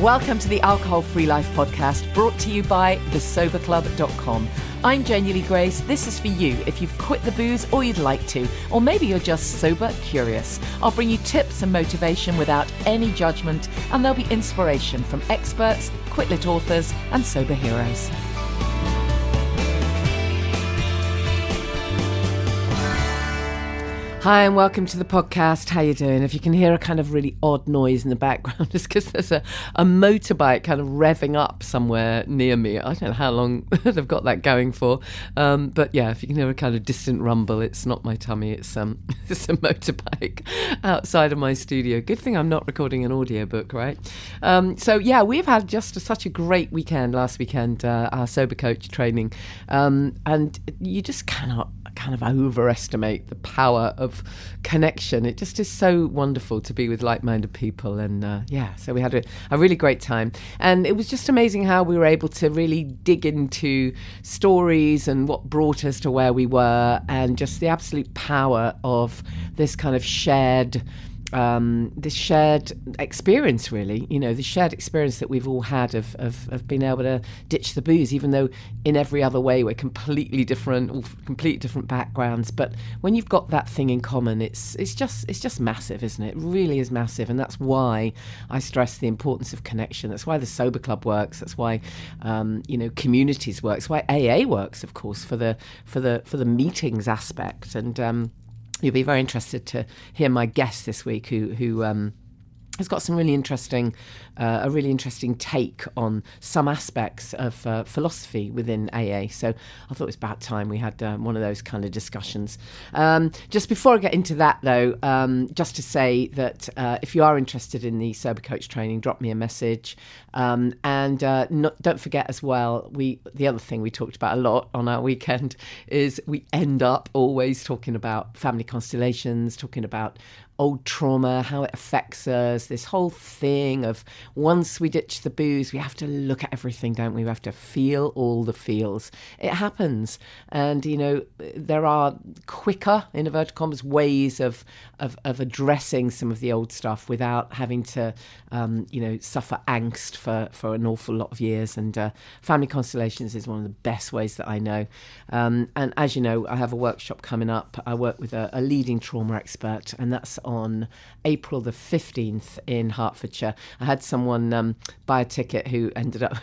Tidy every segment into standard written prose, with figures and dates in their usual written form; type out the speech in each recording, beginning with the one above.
Welcome to the Alcohol Free Life podcast, brought to you by thesoberclub.com. I'm Janey Grace. This is for you if you've quit the booze or you'd like to, or maybe you're just sober curious. I'll bring you tips and motivation without any judgment, and there'll be inspiration from experts, quit-lit authors, and sober heroes. Hi and welcome to the podcast. How you doing? If you can hear a kind of really odd noise in the background, it's because there's a motorbike kind of revving up somewhere near me. I don't know how long they've got that going for. But yeah, if you can hear a kind of distant rumble, it's not my tummy. It's it's a motorbike outside of my studio. Good thing I'm not recording an audiobook, right? So yeah, we've had just such a great weekend last weekend, our sober coach training. And you just cannot kind of overestimate the power of connection. It just is so wonderful to be with like-minded people, and so we had a really great time, and it was just amazing how we were able to really dig into stories and what brought us to where we were, and just the absolute power of this kind of shared experience, really, the shared experience that we've all had of being able to ditch the booze, even though in every other way we're completely different backgrounds. But when you've got that thing in common, it's just massive, isn't it? It really is massive, and that's why I stress the importance of connection. That's why the Sober Club works. That's why communities work. That's why AA works, of course, for the meetings aspect. And you'll be very interested to hear my guest this week, who has got some really interesting take on some aspects of philosophy within AA. So I thought it was about time we had one of those kind of discussions. Just before I get into that, though, just to say that if you are interested in the Sober Coach training, drop me a message. And don't forget as well, the other thing we talked about a lot on our weekend is we end up always talking about family constellations, talking about old trauma, how it affects us, this whole thing of once we ditch the booze, we have to look at everything, don't we? We have to feel all the feels. It happens. And, there are quicker, in inverted commas, ways of addressing some of the old stuff without having to, suffer angst for an awful lot of years. And Family Constellations is one of the best ways that I know. And as you know, I have a workshop coming up. I work with a leading trauma expert, and that's on April the 15th in Hertfordshire. I had someone buy a ticket who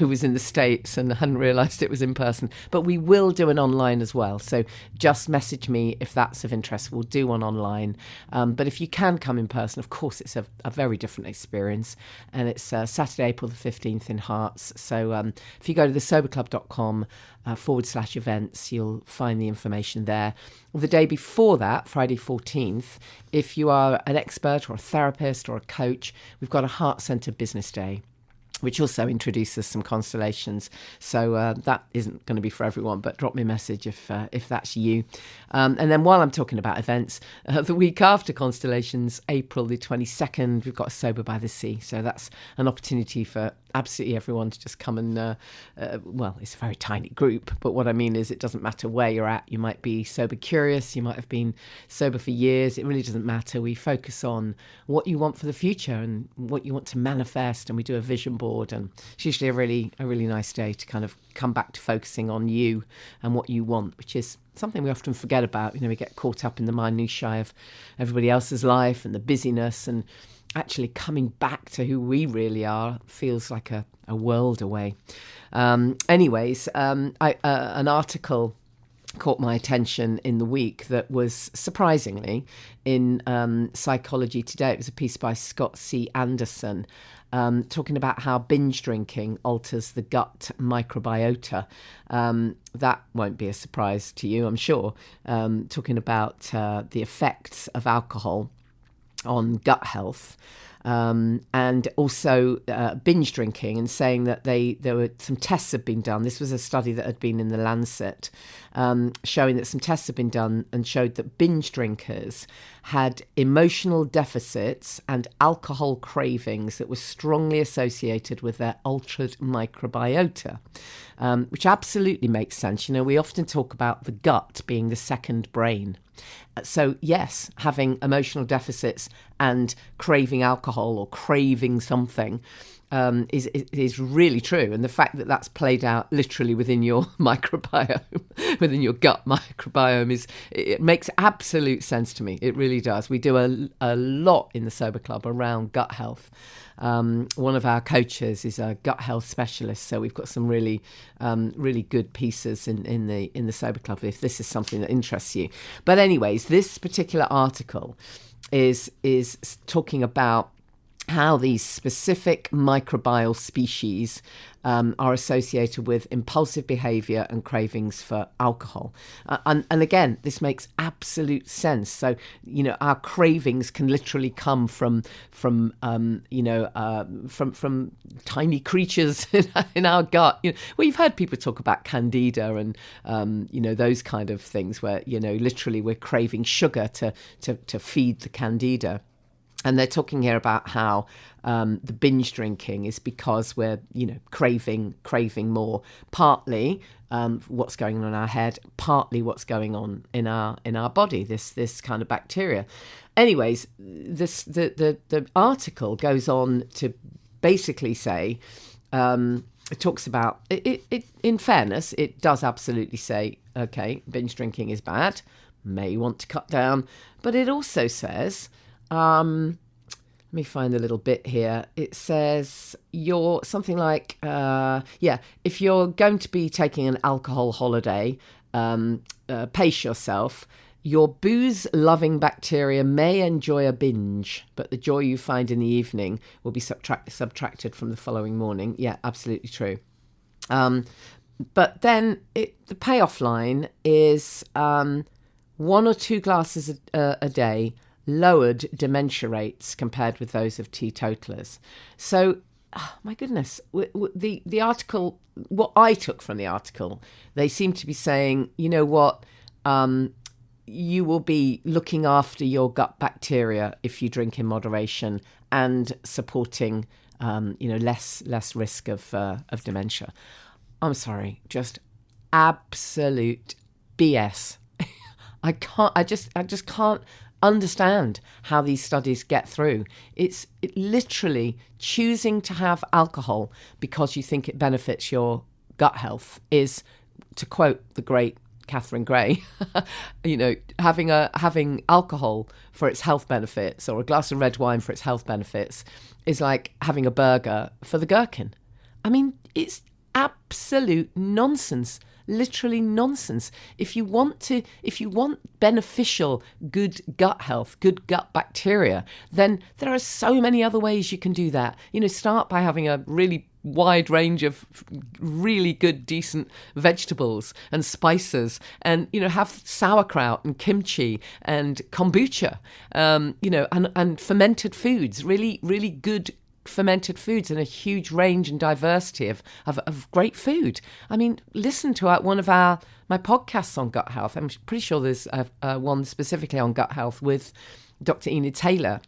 was in the States and hadn't realised it was in person. But we will do an online as well. So just message me if that's of interest. We'll do one online. But if you can come in person, of course, it's a very different experience. And it's Saturday, April the 15th in Herts. So if you go to thesoberclub.com /events, you'll find the information there. The day before that, Friday 14th, if you are an expert or a therapist or a coach, we've got a Heart Centre Business Day, which also introduces some constellations. So that isn't going to be for everyone, but drop me a message if that's you. And then while I'm talking about events, the week after Constellations, April the 22nd, we've got Sober by the Sea. So that's an opportunity for absolutely everyone to just come and, it's a very tiny group, but what I mean is it doesn't matter where you're at. You might be sober curious, you might have been sober for years. It really doesn't matter. We focus on what you want for the future and what you want to manifest, and we do a vision board, and it's usually a really nice day to kind of come back to focusing on you and what you want, which is something we often forget about. We get caught up in the minutiae of everybody else's life and the busyness, and actually coming back to who we really are feels like a world away. An article caught my attention in the week that was surprisingly in Psychology Today. It was a piece by Scott C. Anderson talking about how binge drinking alters the gut microbiota. That won't be a surprise to you, I'm sure. Talking about the effects of alcohol on gut health. And also binge drinking, and saying that there were some tests had been done. This was a study that had been in the Lancet, showing that some tests had been done and showed that binge drinkers had emotional deficits and alcohol cravings that were strongly associated with their altered microbiota, which absolutely makes sense. We often talk about the gut being the second brain. So yes, having emotional deficits and craving alcohol alcohol or craving something is really true. And the fact that that's played out literally within your microbiome, within your gut microbiome, it makes absolute sense to me. It really does. We do a lot in the Sober Club around gut health. One of our coaches is a gut health specialist, so we've got some really good pieces in the Sober Club if this is something that interests you. But anyways, this particular article is talking about how these specific microbial species are associated with impulsive behavior and cravings for alcohol. And again, this makes absolute sense. So, our cravings can literally come from tiny creatures in our gut. You've heard people talk about candida and, those kind of things where, literally we're craving sugar to feed the candida. And they're talking here about how the binge drinking is because we're, craving more. Partly what's going on in our head, partly what's going on in our body. This kind of bacteria. Anyways, the article goes on to basically say, it talks about it. In fairness, it does absolutely say, okay, binge drinking is bad. May want to cut down, but it also says. Let me find a little bit here. It says you're something like, if you're going to be taking an alcohol holiday, pace yourself. Your booze-loving bacteria may enjoy a binge, but the joy you find in the evening will be subtracted from the following morning. Yeah, absolutely true. But then the payoff line is 1 or 2 glasses a day lowered dementia rates compared with those of teetotalers. So, my goodness, the article, what I took from the article, they seem to be saying, you know what, you will be looking after your gut bacteria if you drink in moderation and supporting, less risk of dementia. I'm sorry, just absolute BS. I just can't understand how these studies get through. It literally choosing to have alcohol because you think it benefits your gut health is, to quote the great Catherine Gray, having alcohol for its health benefits or a glass of red wine for its health benefits is like having a burger for the gherkin. I mean, it's absolute nonsense. Literally nonsense. If you want beneficial, good gut health, good gut bacteria, then there are so many other ways you can do that. Start by having a really wide range of really good, decent vegetables and spices, and have sauerkraut and kimchi and kombucha, and fermented foods, really, really good fermented foods and a huge range and diversity of great food. I mean, listen to one of my podcasts on gut health. I'm pretty sure there's one specifically on gut health with Dr. Enid Taylor,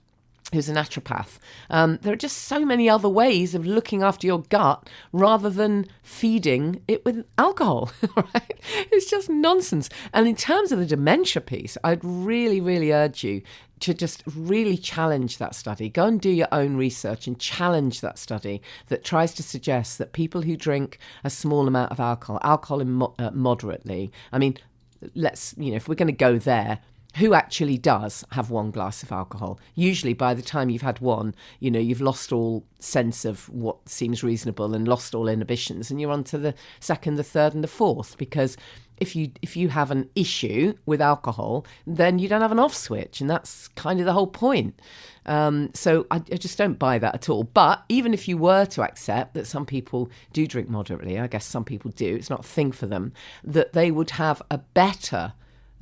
who's a naturopath. There are just so many other ways of looking after your gut rather than feeding it with alcohol, right? It's just nonsense. And in terms of the dementia piece, I'd really, really urge you to just really challenge that study. Go and do your own research and challenge that study that tries to suggest that people who drink a small amount of alcohol moderately, I mean, if we're going to go there, who actually does have 1 glass of alcohol? Usually by the time you've had one, you've lost all sense of what seems reasonable and lost all inhibitions, and you're on to the second, the third and the fourth, because if you have an issue with alcohol, then you don't have an off switch, and that's kind of the whole point. So I just don't buy that at all. But even if you were to accept that some people do drink moderately, I guess some people do, it's not a thing for them, that they would have a better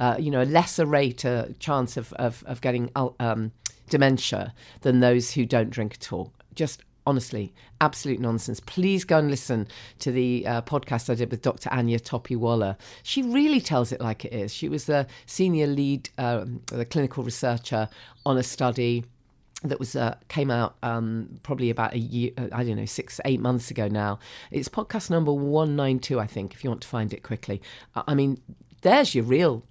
a lesser rate, chance of getting dementia than those who don't drink at all. Just honestly, absolute nonsense. Please go and listen to the podcast I did with Dr. Anya Topi-Waller. She really tells it like it is. She was the senior lead, the clinical researcher on a study that was came out probably about a year, 6-8 months ago now. It's podcast number 192, I think, if you want to find it quickly. I mean, there's your real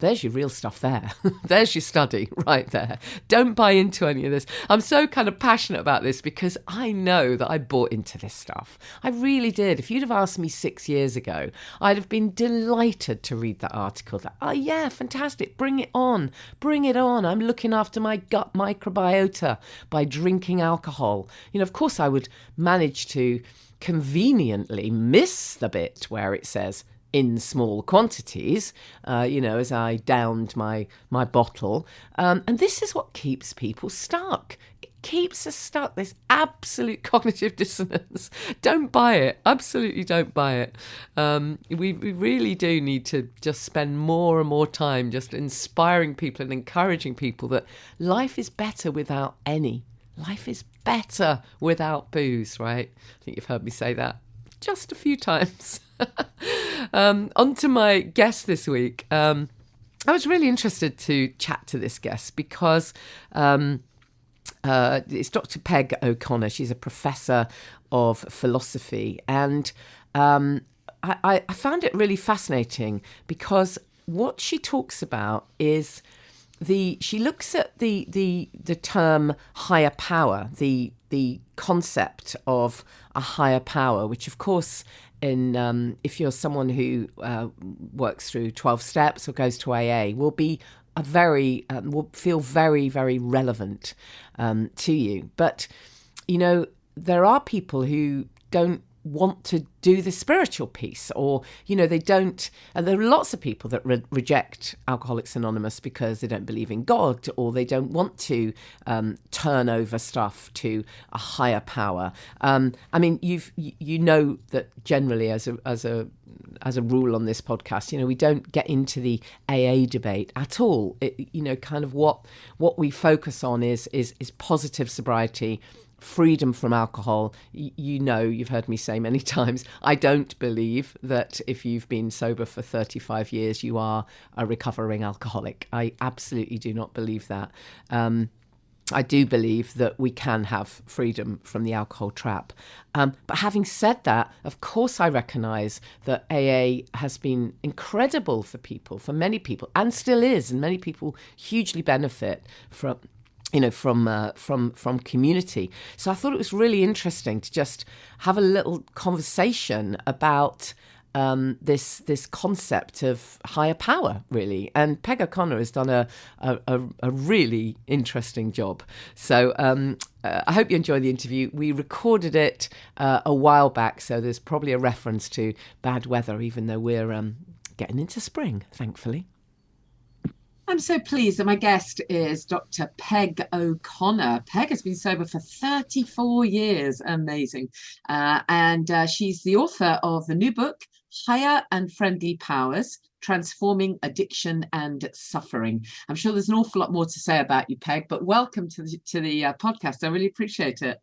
stuff there. There's your study right there. Don't buy into any of this. I'm so kind of passionate about this because I know that I bought into this stuff. I really did. If you'd have asked me 6 years ago, I'd have been delighted to read that article. That, oh yeah, fantastic. Bring it on. Bring it on. I'm looking after my gut microbiota by drinking alcohol. Of course I would manage to conveniently miss the bit where it says in small quantities, as I downed my bottle. And this is what keeps people stuck. It keeps us stuck, this absolute cognitive dissonance. Don't buy it. Absolutely don't buy it. We really do need to just spend more and more time just inspiring people and encouraging people that life is better without any. Life is better without booze, right? I think you've heard me say that just a few times. On to my guest this week. I was really interested to chat to this guest because it's Dr. Peg O'Connor. She's a professor of philosophy, and I found it really fascinating because what she talks about is she looks at the term higher power, the concept of a higher power, which of course if you're someone who works through 12 steps or goes to AA, will be will feel very, very relevant to you. But there are people who don't want to do the spiritual piece, or they don't, and there are lots of people that reject Alcoholics Anonymous because they don't believe in God, or they don't want to turn over stuff to a higher power. I mean, you know that generally as a rule on this podcast, we don't get into the AA debate at all. Kind of what we focus on is positive sobriety, freedom from alcohol. You've heard me say many times, I don't believe that if you've been sober for 35 years, you are a recovering alcoholic. I absolutely do not believe that. I do believe that we can have freedom from the alcohol trap. But having said that, of course, I recognise that AA has been incredible for many people, and still is, and many people hugely benefit from community. So I thought it was really interesting to just have a little conversation about this concept of higher power, really. And Peg O'Connor has done a really interesting job. So I hope you enjoy the interview. We recorded it a while back, so there's probably a reference to bad weather, even though we're getting into spring, thankfully. I'm so pleased that my guest is Dr. Peg O'Connor. Peg has been sober for 34 years. Amazing. And she's the author of the new book, Higher and Friendly Powers, Transforming Addiction and Suffering. I'm sure there's an awful lot more to say about you, Peg, but welcome to the podcast. I really appreciate it.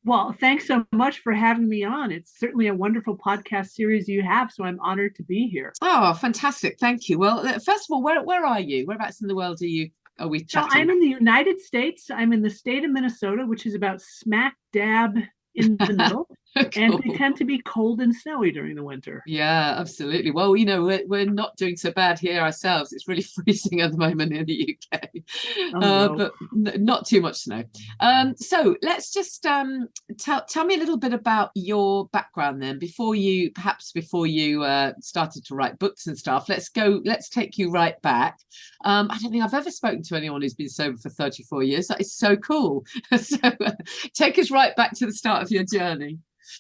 Well, thanks so much for having me on. It's certainly a wonderful podcast series you have, so I'm honored to be here. Oh, fantastic. Thank you. Well, first of all, where are you? Whereabouts in the world are we chatting? So I'm in the United States. I'm in the state of Minnesota, which is about smack dab in the middle. Cool. And they tend to be cold and snowy during the winter. Yeah, absolutely. Well, we're not doing so bad here ourselves. It's really freezing at the moment in the UK, no. But not too much snow. So let's just tell me a little bit about your background then. Before you started to write books and stuff, let's take you right back. I don't think I've ever spoken to anyone who's been sober for 34 years. That is so cool. So take us right back to the start of your journey.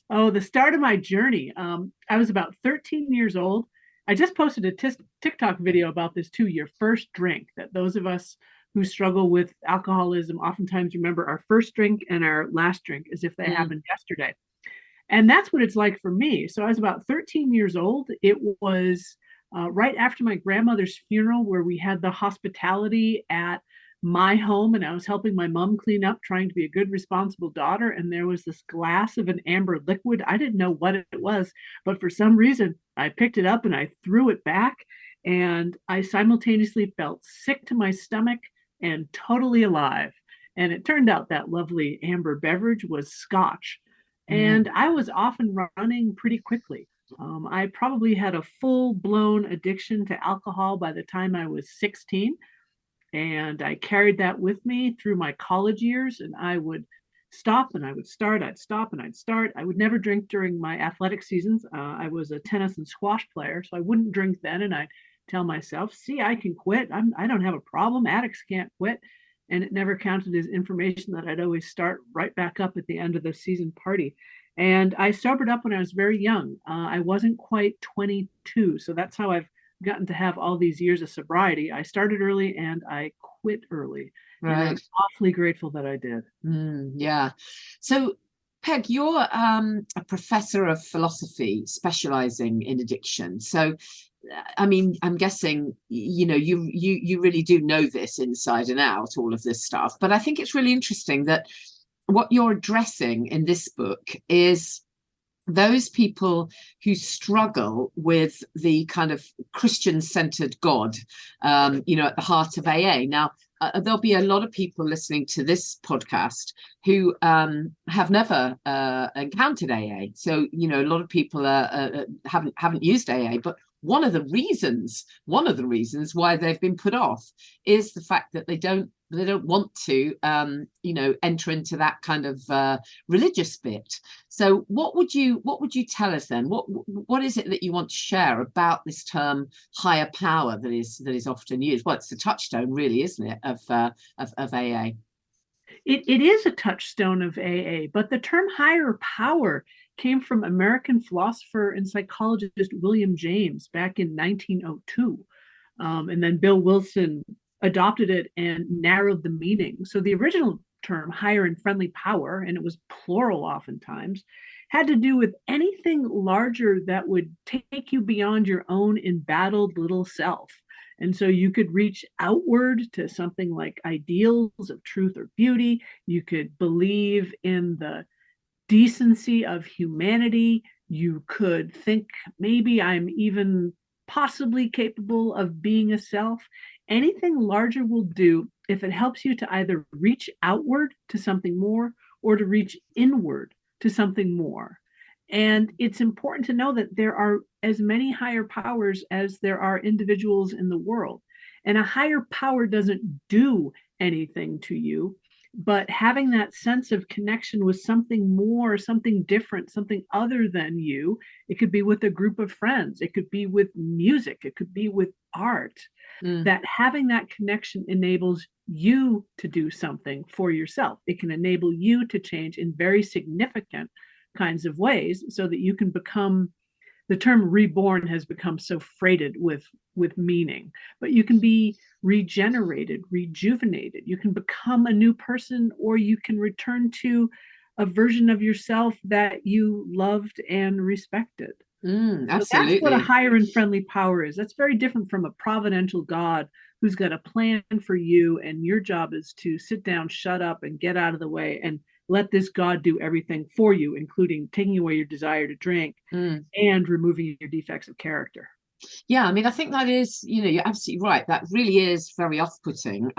Oh, the start of my journey. I was about 13 years old. I just posted a TikTok video about this too, your first drink, that those of us who struggle with alcoholism oftentimes remember our first drink and our last drink as if they happened yesterday. And that's what it's like for me. So I was about 13 years old. It was right after my grandmother's funeral, where we had the hospitality at my home, and I was helping my mom clean up, trying to be a good, responsible daughter. And there was this glass of an amber liquid. I didn't know what it was, but for some reason, I picked it up and I threw it back. And I simultaneously felt sick to my stomach and totally alive. And it turned out that lovely amber beverage was scotch. And I was off and running pretty quickly. I probably had a full blown addiction to alcohol by the time I was 16. And I carried that with me through my college years. And I would stop and I would start, I'd stop and I'd start. I would never drink during my athletic seasons. I was a tennis and squash player, so I wouldn't drink then. And I'd tell myself, see, I can quit. I don't have a problem. Addicts can't quit. And it never counted as information that I'd always start right back up at the end of the season party. And I sobered up when I was very young. I wasn't quite 22. So that's how I've gotten to have all these years of sobriety. I started early and I quit early. And I'm Right. awfully grateful that I did. Yeah. So, Peg, you're a professor of philosophy specializing in addiction. So, I mean, I'm guessing, you know, you really do know this inside and out, all of this stuff. But I think it's really interesting that what you're addressing in this book is those people who struggle with the kind of Christian-centered God, you know, at the heart of AA. Now, there'll be a lot of people listening to this podcast who have never encountered AA. So, you know, a lot of people haven't used AA. But one of the reasons why they've been put off is the fact that they don't want to, you know, enter into that kind of religious bit. So, what would you tell us then? What is it that you want to share about this term higher power that is often used? Well, it's the touchstone, really, isn't it, of AA? It is a touchstone of AA, but the term higher power came from American philosopher and psychologist William James back in 1902. And then Bill Wilson adopted it and narrowed the meaning. So the original term, higher and friendly power, and it was plural oftentimes, had to do with anything larger that would take you beyond your own embattled little self. And so you could reach outward to something like ideals of truth or beauty. You could believe in the decency of humanity. You could think maybe I'm even possibly capable of being a self. Anything larger will do if it helps you to either reach outward to something more or to reach inward to something more. And it's important to know that there are as many higher powers as there are individuals in the world. And a higher power doesn't do anything to you, but having that sense of connection with something more, something different, something other than you, it could be with a group of friends, it could be with music, it could be with art, that having that connection enables you to do something for yourself. It can enable you to change in very significant kinds of ways so that you can become, the term reborn has become so freighted with meaning, but you can be regenerated, rejuvenated. You can become a new person, or you can return to a version of yourself that you loved and respected. So that's what a Absolutely. higher and friendly power is. That's very different from a providential God who's got a plan for you, and your job is to sit down, shut up, and get out of the way and let this God do everything for you, including taking away your desire to drink and removing your defects of character. Yeah, I mean, I think that is, you know, you're absolutely right. That really is very off-putting,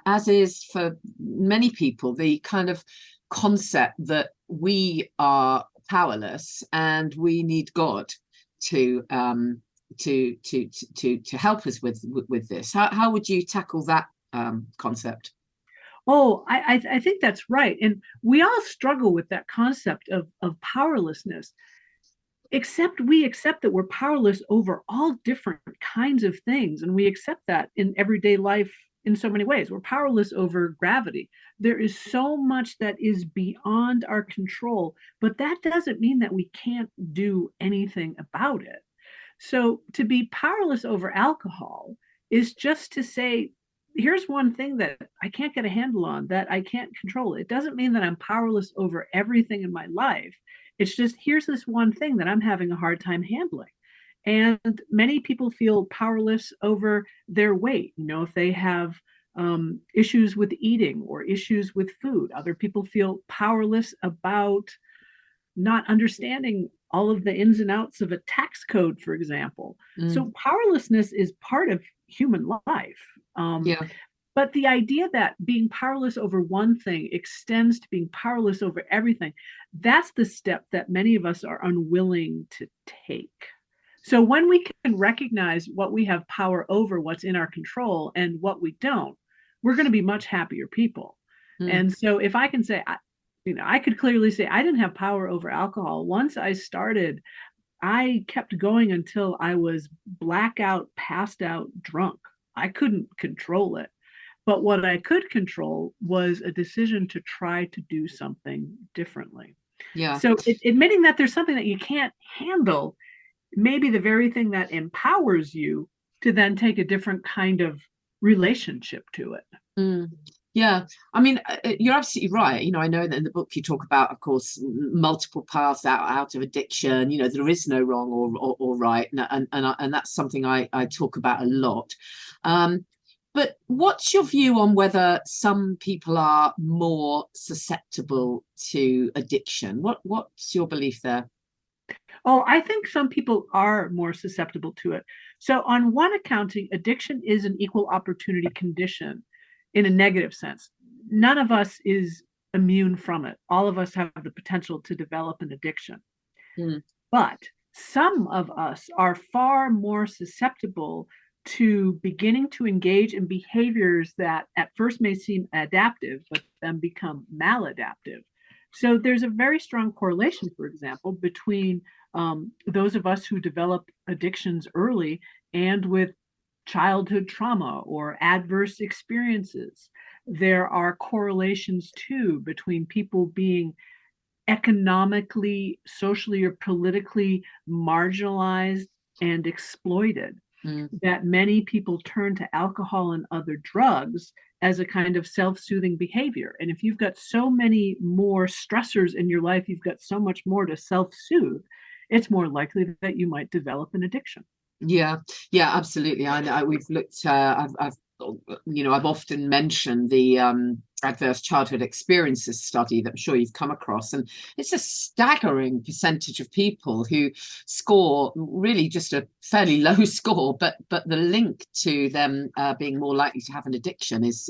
as is for many people the kind of concept that we are powerless and we need God to help us with this. How would you tackle that concept? Oh, I think that's right. And we all struggle with that concept of powerlessness, except we accept that we're powerless over all different kinds of things. And we accept that in everyday life in so many ways. We're powerless over gravity. There is so much that is beyond our control, but that doesn't mean that we can't do anything about it. So to be powerless over alcohol is just to say, here's one thing that I can't get a handle on, that I can't control. It doesn't mean that I'm powerless over everything in my life. It's just, here's this one thing that I'm having a hard time handling. And many people feel powerless over their weight. You know, if they have issues with eating or issues with food, other people feel powerless about not understanding all of the ins and outs of a tax code, for example. So powerlessness is part of human life. Yeah. But the idea that being powerless over one thing extends to being powerless over everything, that's the step that many of us are unwilling to take. So when we can recognize what we have power over, what's in our control, and what we don't, we're going to be much happier people. Mm. And so if I can say, I could clearly say I didn't have power over alcohol. Once I started, I kept going until I was blackout, passed out, drunk. I couldn't control it. But what I could control was a decision to try to do something differently. Yeah. So admitting that there's something that you can't handle may be the very thing that empowers you to then take a different kind of relationship to it. Mm. Yeah, I mean, you're absolutely right. I know that in the book you talk about, of course, multiple paths out of addiction. There is no wrong or right, and that's something I talk about a lot. But what's your view on whether some people are more susceptible to addiction? What's your belief there? Oh, I think some people are more susceptible to it. So, on one accounting, addiction is an equal opportunity condition in a negative sense. None of us is immune from it. All of us have the potential to develop an addiction. Mm. But some of us are far more susceptible to beginning to engage in behaviors that at first may seem adaptive, but then become maladaptive. So there's a very strong correlation, for example, between those of us who develop addictions early and with childhood trauma or adverse experiences. There are correlations too between people being economically, socially, or politically marginalized and exploited. Mm. That many people turn to alcohol and other drugs as a kind of self-soothing behavior. And if you've got so many more stressors in your life, you've got so much more to self-soothe, it's more likely that you might develop an addiction. Yeah, absolutely. We've looked. I've often mentioned the adverse childhood experiences study that I'm sure you've come across, and it's a staggering percentage of people who score really just a fairly low score, but the link to them being more likely to have an addiction is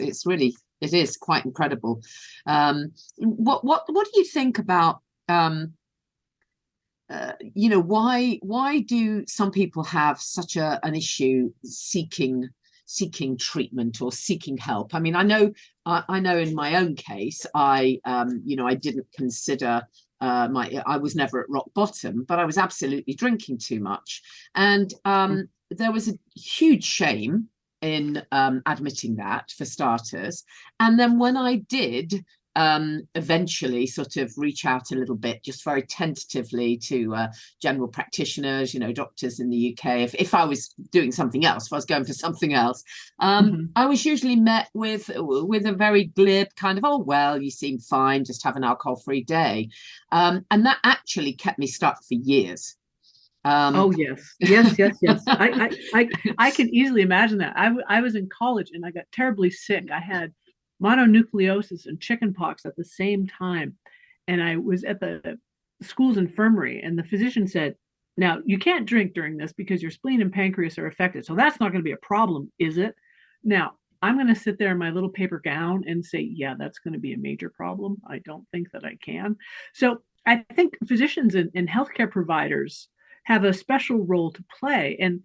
quite incredible. What do you think about? Why do some people have such an issue seeking treatment or seeking help? I mean, I know in my own case, I didn't consider I was never at rock bottom, but I was absolutely drinking too much, and there was a huge shame in admitting that, for starters. And then when I did eventually sort of reach out a little bit, just very tentatively, to general practitioners, doctors in the UK, if I was doing something else, if I was going for something else, I was usually met with a very glib kind of, oh, well, you seem fine, just have an alcohol-free day. And that actually kept me stuck for years. Oh, yes. I can easily imagine that. I was in college and I got terribly sick. I had mononucleosis and chickenpox at the same time. And I was at the school's infirmary, and the physician said, now, you can't drink during this because your spleen and pancreas are affected. So that's not going to be a problem, is it? Now, I'm going to sit there in my little paper gown and say, yeah, that's going to be a major problem. I don't think that I can. So I think physicians and healthcare providers have a special role to play. And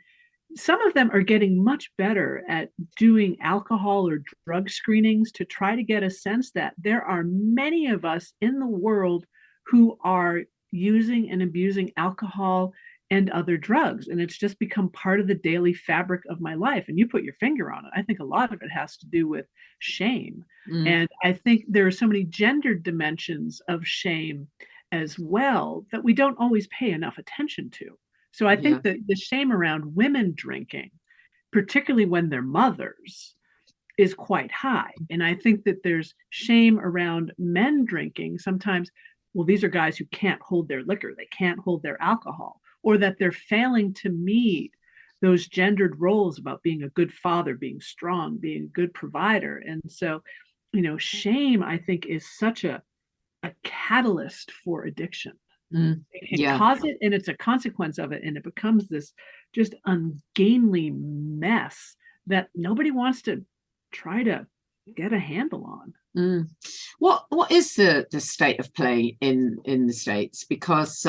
some of them are getting much better at doing alcohol or drug screenings to try to get a sense that there are many of us in the world who are using and abusing alcohol and other drugs. And it's just become part of the daily fabric of my life. And you put your finger on it. I think a lot of it has to do with shame. And I think there are so many gendered dimensions of shame as well that we don't always pay enough attention to. So I think that the shame around women drinking, particularly when they're mothers, is quite high. And I think that there's shame around men drinking. Sometimes, well, these are guys who can't hold their liquor, they can't hold their alcohol, or that they're failing to meet those gendered roles about being a good father, being strong, being a good provider. And so, shame, I think, is such a catalyst for addiction. It can cause it, and it's a consequence of it, and it becomes this just ungainly mess that nobody wants to try to get a handle on. What is the state of play in the States? Because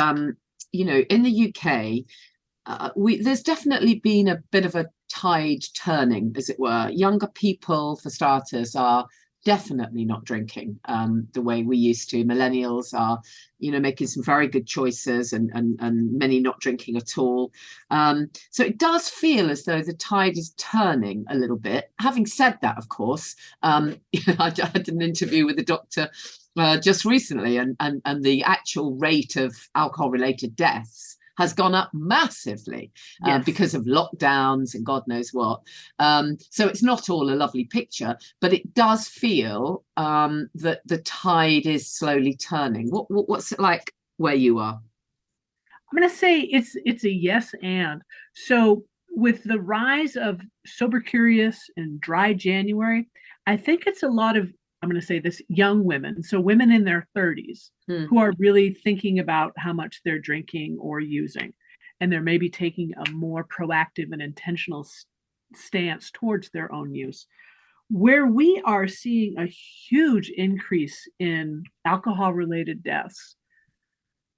you know, in the UK, there's definitely been a bit of a tide turning, as it were. Younger people, for starters, are definitely not drinking the way we used to. Millennials are, you know, making some very good choices, and many not drinking at all. So it does feel as though the tide is turning a little bit. Having said that, of course, I had an interview with a doctor just recently, and the actual rate of alcohol-related deaths has gone up massively because of lockdowns and God knows what. So it's not all a lovely picture, but it does feel that the tide is slowly turning. What's it like where you are? I'm going to say it's a yes and. So with the rise of Sober Curious and Dry January, I think it's a lot of, I'm going to say this, young women, so women in their 30s who are really thinking about how much they're drinking or using. And they're maybe taking a more proactive and intentional stance towards their own use. Where we are seeing a huge increase in alcohol-related deaths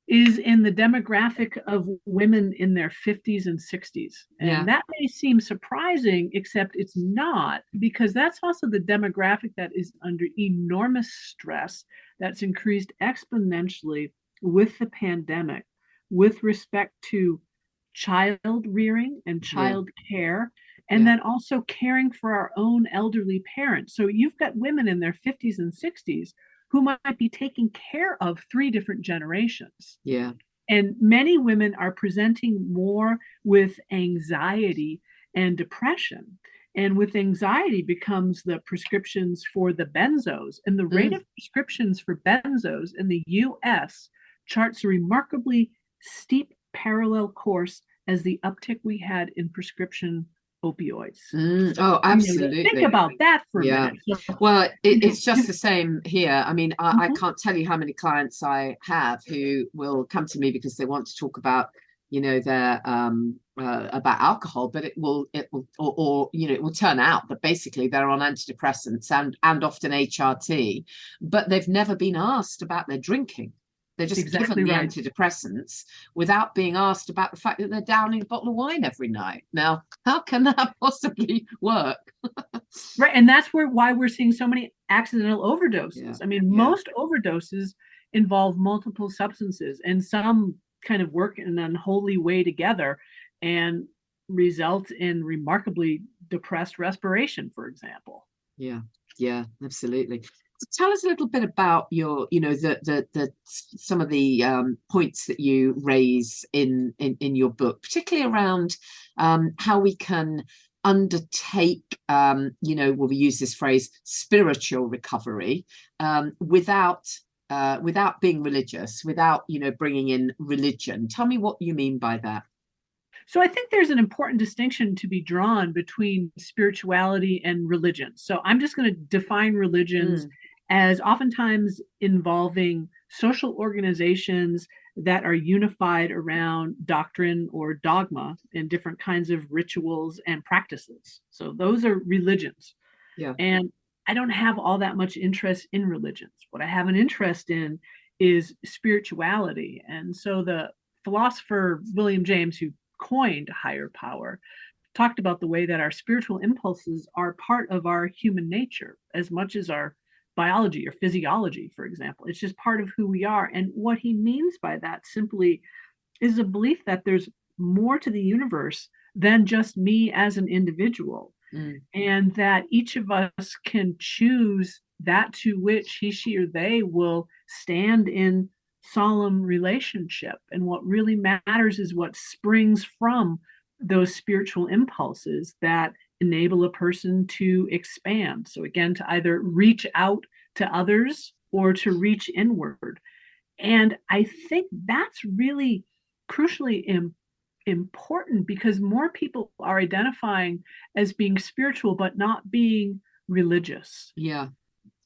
is in the demographic of women in their 50s and 60s. And that may seem surprising, except it's not, because that's also the demographic that is under enormous stress that's increased exponentially with the pandemic with respect to child rearing and child care, and then also caring for our own elderly parents. So you've got women in their 50s and 60s who might be taking care of 3 different generations. Yeah. And many women are presenting more with anxiety and depression. And with anxiety becomes the prescriptions for the benzos. And the rate of prescriptions for benzos in the US charts a remarkably steep parallel course as the uptick we had in prescription opioids. Oh, absolutely. Think about that for a minute. So, well, it's just the same here. I mean, I can't tell you how many clients I have who will come to me because they want to talk about, you know, their about alcohol, but it will or you know, it will turn out that basically they're on antidepressants and often HRT, but they've never been asked about their drinking. They're just given the antidepressants without being asked about the fact that they're downing a bottle of wine every night. Now, how can that possibly work? Right. And that's why we're seeing so many accidental overdoses. I mean, most overdoses involve multiple substances, and some kind of work in an unholy way together and result in remarkably depressed respiration, for example. Yeah, absolutely. Tell us a little bit about your, you know, the some of the points that you raise in your book, particularly around how we can undertake, you know, well, we use this phrase, spiritual recovery, without being religious, without, you know, bringing in religion. Tell me what you mean by that. So I think there's an important distinction to be drawn between spirituality and religion. So I'm just going to define religions as oftentimes involving social organizations that are unified around doctrine or dogma and different kinds of rituals and practices. So those are religions. And I don't have all that much interest in religions. What I have an interest in is spirituality. And so the philosopher William James, who coined higher power, talked about the way that our spiritual impulses are part of our human nature as much as our biology or physiology, for example. It's just part of who we are. And what he means by that simply is a belief that there's more to the universe than just me as an individual, and that each of us can choose that to which he, she, or they will stand in solemn relationship. And what really matters is what springs from those spiritual impulses that enable a person to expand. So again, to either reach out to others or to reach inward. And I think that's really crucially important, because more people are identifying as being spiritual but not being religious. Yes.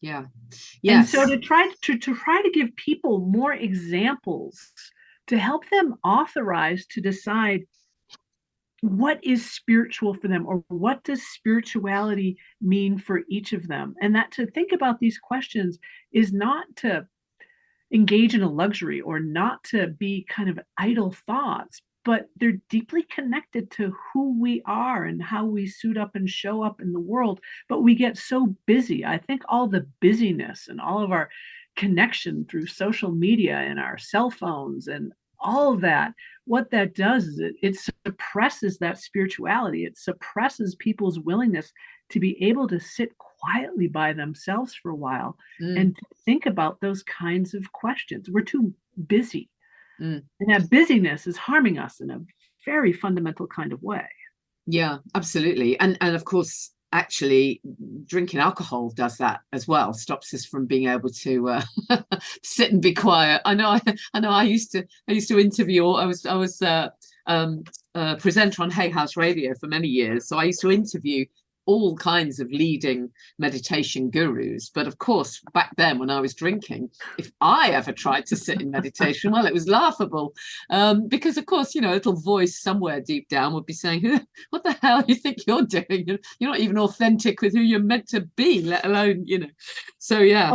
And so to try to give people more examples to help them authorize to decide, what is spiritual for them, or what does spirituality mean for each of them? And that to think about these questions is not to engage in a luxury or not to be kind of idle thoughts, but they're deeply connected to who we are and how we suit up and show up in the world. But we get so busy. I think all the busyness and all of our connection through social media and our cell phones and all of that, what that does is it suppresses that spirituality. It suppresses people's willingness to be able to sit quietly by themselves for a while and to think about those kinds of questions. We're too busy. And that busyness is harming us in a very fundamental kind of way. Yeah, absolutely. And of course, actually, drinking alcohol does that as well. Stops us from being able to sit and be quiet. I know. I used to interview. I was a presenter on Hay House Radio for many years, so I used to interview all kinds of leading meditation gurus. But of course, back then when I was drinking, if I ever tried to sit in meditation, well, it was laughable, because of course, a little voice somewhere deep down would be saying, what the hell you think you're doing? You're not even authentic with who you're meant to be, let alone, so yeah.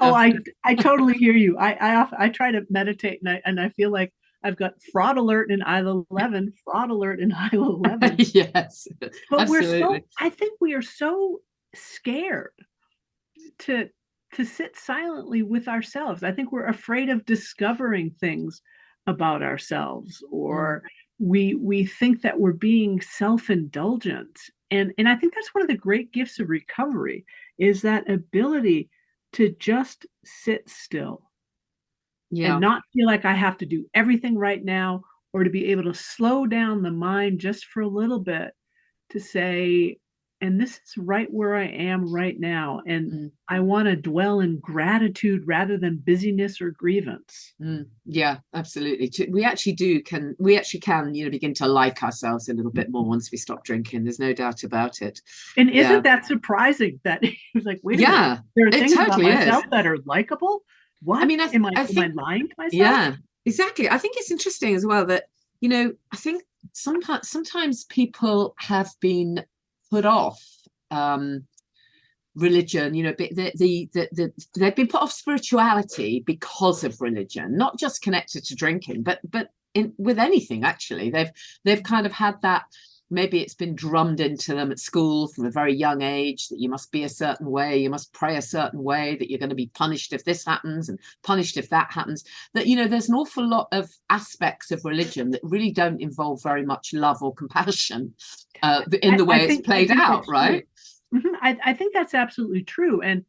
I totally hear you. I try to meditate, and I feel like I've got fraud alert in aisle 11, fraud alert in aisle 11. Yes, but absolutely. I think we are so scared to sit silently with ourselves. I think we're afraid of discovering things about ourselves, or we think that we're being self-indulgent. And I think that's one of the great gifts of recovery, is that ability to just sit still. And not feel like I have to do everything right now, or to be able to slow down the mind just for a little bit to say, and this is right where I am right now. And I want to dwell in gratitude rather than busyness or grievance. Yeah, absolutely. We actually can, begin to like ourselves a little bit more once we stop drinking. There's no doubt about it. And isn't that surprising that he was like, wait a minute, there are things totally about myself that are likable? What? I mean, am I lying to myself? Yeah, exactly. I think it's interesting as well that, I think sometimes people have been put off religion, they've been put off spirituality because of religion, not just connected to drinking, but with anything, actually. They've kind of had that. Maybe it's been drummed into them at school from a very young age that you must be a certain way, you must pray a certain way, that you're going to be punished if this happens and punished if that happens. That, there's an awful lot of aspects of religion that really don't involve very much love or compassion in the way it's played out, right? I think that's absolutely true. And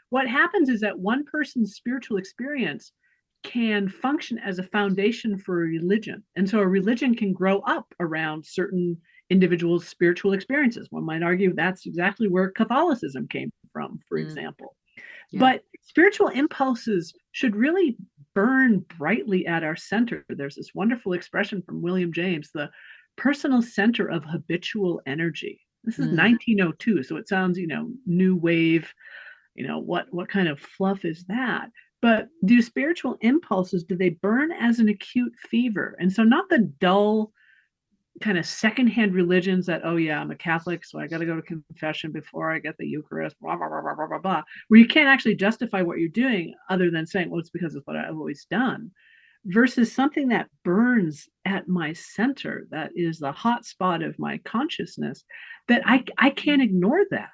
what happens is that one person's spiritual experience can function as a foundation for a religion. And so a religion can grow up around certain individuals' spiritual experiences. One might argue that's exactly where Catholicism came from, for example. Yeah. But spiritual impulses should really burn brightly at our center. There's this wonderful expression from William James, the personal center of habitual energy. This is 1902, so it sounds, new wave, what kind of fluff is that? But do spiritual impulses, do they burn as an acute fever? And so not the dull kind of secondhand religions that, oh yeah, I'm a Catholic, so I got to go to confession before I get the Eucharist, blah, blah, blah, blah, blah, blah, blah, where you can't actually justify what you're doing other than saying, well, it's because of what I've always done, versus something that burns at my center, that is the hot spot of my consciousness, that I can't ignore that.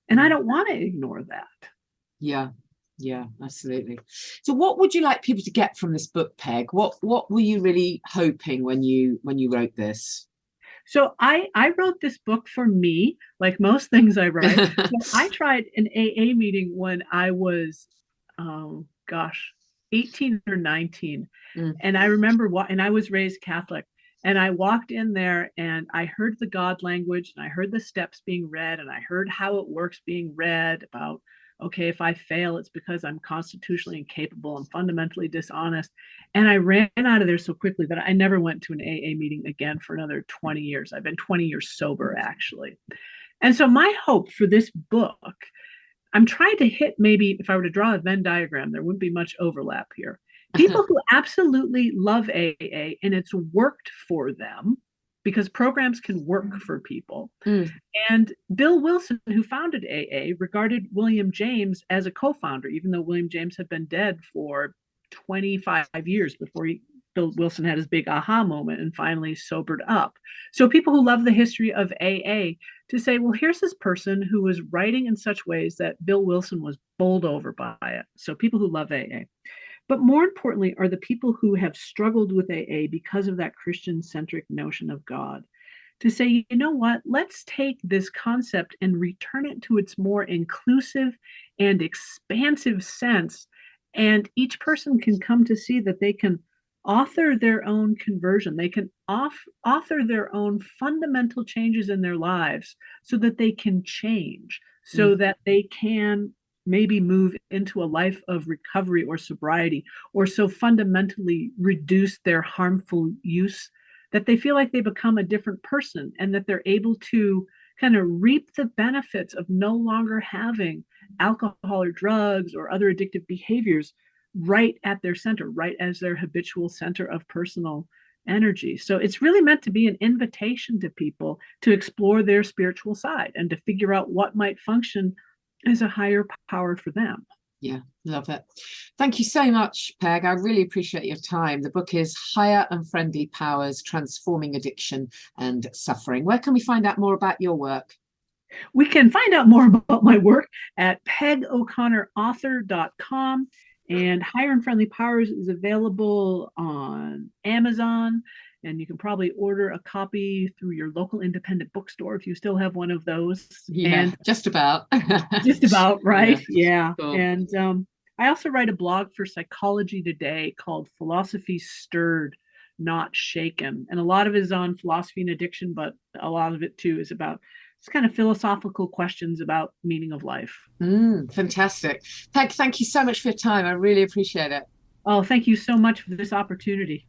And I don't want to ignore that. Yeah, absolutely. So what would you like people to get from this book, Peg? What were you really hoping when you wrote this? So I wrote this book for me, like most things I write. So I tried an AA meeting when I was, 18 or 19. And I remember and I was raised Catholic. And I walked in there and I heard the God language, and I heard the steps being read, and I heard how it works being read about, okay, if I fail, it's because I'm constitutionally incapable, I'm fundamentally dishonest. And I ran out of there so quickly that I never went to an AA meeting again for another 20 years. I've been 20 years sober, actually. And so my hope for this book, I'm trying to hit, maybe if I were to draw a Venn diagram, there wouldn't be much overlap here. People who absolutely love AA and it's worked for them, because programs can work for people. Mm. And Bill Wilson, who founded AA, regarded William James as a co-founder, even though William James had been dead for 25 years before Bill Wilson had his big aha moment and finally sobered up. So people who love the history of AA to say, well, here's this person who was writing in such ways that Bill Wilson was bowled over by it. So people who love AA. But more importantly are the people who have struggled with AA because of that Christian-centric notion of God. To say, you know what, let's take this concept and return it to its more inclusive and expansive sense. And each person can come to see that they can author their own conversion. They can author their own fundamental changes in their lives so that they can change, so that they can maybe move into a life of recovery or sobriety, or so fundamentally reduce their harmful use that they feel like they become a different person, and that they're able to kind of reap the benefits of no longer having alcohol or drugs or other addictive behaviors right at their center, right as their habitual center of personal energy. So it's really meant to be an invitation to people to explore their spiritual side and to figure out what might function as a higher power for them. Yeah, love it. Thank you so much, Peg. I really appreciate your time. The book is Higher and Friendly Powers, Transforming Addiction and Suffering. Where can we find out more about your work? We can find out more about my work at pegoconnorauthor.com. And Higher and Friendly Powers is available on Amazon. And you can probably order a copy through your local independent bookstore if you still have one of those. Yeah, and just about. Just about, right? Yeah. Cool. And I also write a blog for Psychology Today called Philosophy Stirred, Not Shaken. And a lot of it is on philosophy and addiction, but a lot of it too is about it's kind of philosophical questions about meaning of life. Fantastic. Peg, thank you so much for your time. I really appreciate it. Oh, thank you so much for this opportunity.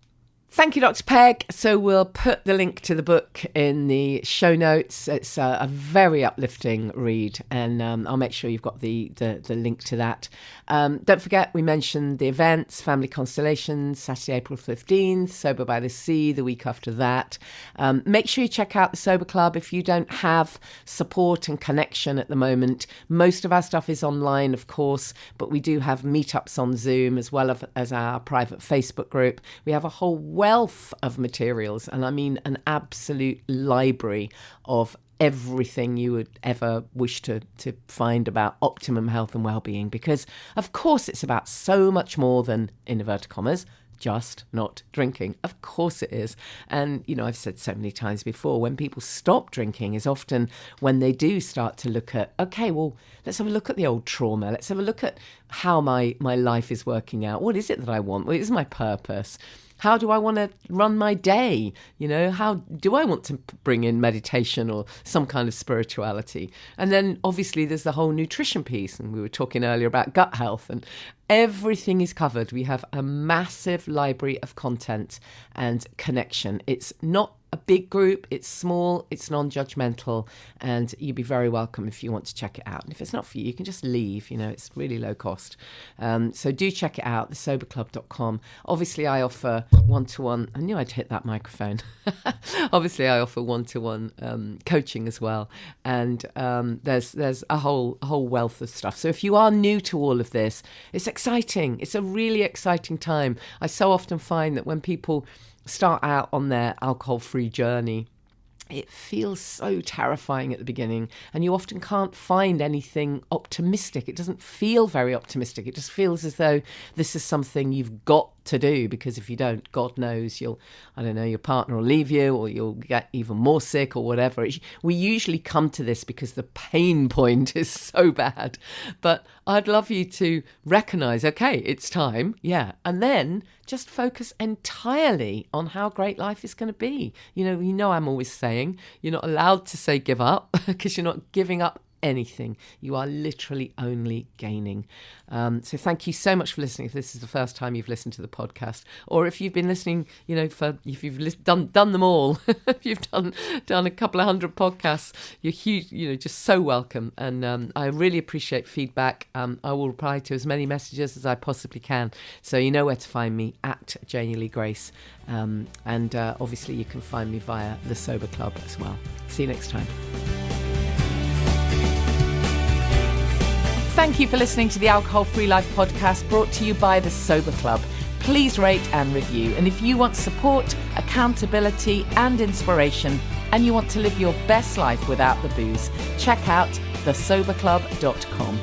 Thank you, Dr. Peg. So we'll put the link to the book in the show notes. It's a very uplifting read, and I'll make sure you've got the link to that. Don't forget, we mentioned the events, Family Constellations, Saturday, April 15th, Sober by the Sea, the week after that. Make sure you check out the Sober Club if you don't have support and connection at the moment. Most of our stuff is online, of course, but we do have meetups on Zoom as well as our private Facebook group. We have a whole wealth of materials, and I mean an absolute library of everything you would ever wish to find about optimum health and well-being, because of course it's about so much more than, in inverted commas, just not drinking. Of course it is. And, you know, I've said so many times before, when people stop drinking is often when they do start to look at, okay, well, let's have a look at the old trauma. Let's have a look at how my life is working out. What is it that I want? What is my purpose? How do I want to run my day? You know, how do I want to bring in meditation or some kind of spirituality? And then obviously there's the whole nutrition piece. And we were talking earlier about gut health, and everything is covered. We have a massive library of content and connection. It's not a big group, it's small, it's non-judgmental, and you'd be very welcome if you want to check it out. And if it's not for you, you can just leave, you know, it's really low cost. So do check it out, thesoberclub.com. Obviously I offer one-to-one, I knew I'd hit that microphone. Obviously I offer one-to-one coaching as well, and there's a whole wealth of stuff. So if you are new to all of this, it's exciting. It's a really exciting time. I so often find that when people start out on their alcohol-free journey, it feels so terrifying at the beginning, and you often can't find anything optimistic. It doesn't feel very optimistic. It just feels as though this is something you've got to do, because if you don't, God knows, your partner will leave you, or you'll get even more sick, or whatever. We usually come to this because the pain point is so bad. But I'd love you to recognize, okay, it's time, yeah, and then just focus entirely on how great life is going to be. You know, I'm always saying you're not allowed to say give up, because you're not giving up anything. You are literally only gaining. So thank you so much for listening. If this is the first time you've listened to the podcast, or if you've been listening, if you've done them all, if you've done a couple of hundred podcasts, you're huge, just so welcome. And I really appreciate feedback. I will reply to as many messages as I possibly can. So you know where to find me, at Janey Lee Grace. And obviously you can find me via the Sober Club as well. See you next time. Thank you for listening to the Alcohol Free Life podcast, brought to you by the Sober Club. Please rate and review. And if you want support, accountability and inspiration, and you want to live your best life without the booze, check out thesoberclub.com.